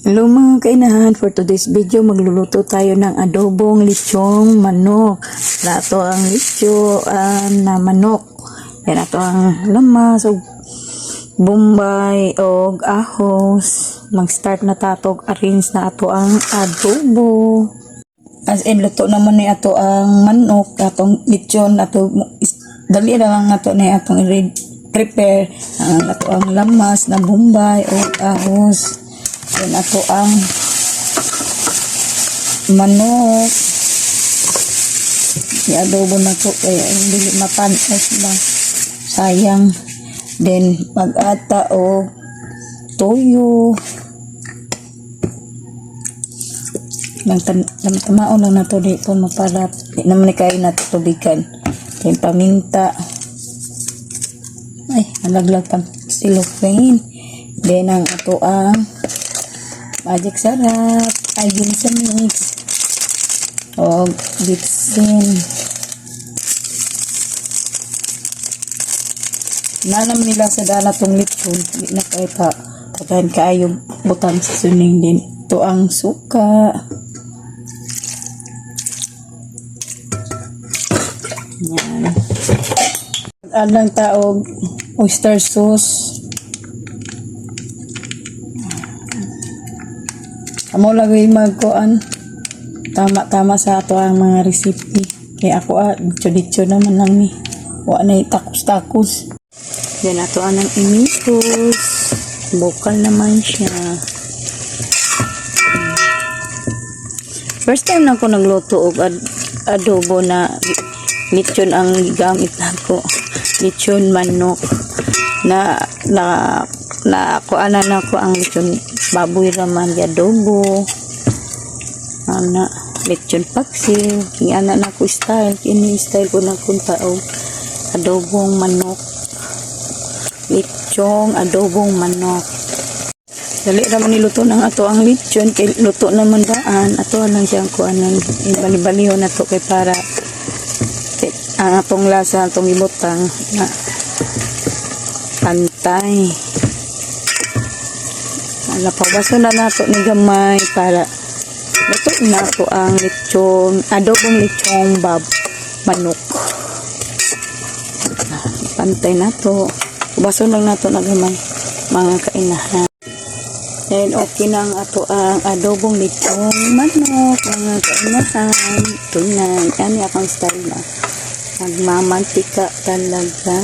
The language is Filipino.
Hello mga kainahan, for today's video magluluto tayo ng adobong lechong manok. Ito ang lecho na manok. Yan ito ang lamas o bombay o ahos. Mag-start na tatog arrange na ito ang adobo. As in luto naman ni ito ang manok, atong lechon, ato dali na lang ito na atong prepare ito ang lamas na bombay o ahos. Yan ako ang manok. I-adobo na to kaya hindi mapanos ba. Sayang. Then mag-ata o toyo. Tamaon lang na to dito maparap. Hindi naman kain na tubigan. Then paminta. Ay, nalaglag pang cellophane. Then ang ato ang magic sarap, agin sa mix, o bitsin. Nanam nila sa dala tong lechon, hindi na kayo pagkain kayo butang sa suning din. Ito ang suka. Yan. Adang taog oyster sauce. Amo lagi magkuan tama sa ato ang mga recipe kaya ako dicho naman lang ni wa na takos yan ato ang imitos bukal naman siya. First time lang ko nagluto og adobo na lechon ang gamit nako, lechon manok na kuanan ako ang lechon baboy raman di adobo ana lechon paksiw ni ana na ko style kini style ko na kunta og adobong manok, lechong adobong manok. Dali raman niluto ng ato ang lechon kay luto naman daan ato lang siyang kuanan ibali-baliho na to kay para ang atong lasa atong ibutang na pantay. Napabaso na nato ni gamay para luto na to ang lechon, adobong lechong manok. Pantay na to. Baso lang nato na gamay mga kainahan. Then okay na ang ato ang adobong lechong manok mga kainahan. Tingnan, yan akong style na. Nagmamantika talaga.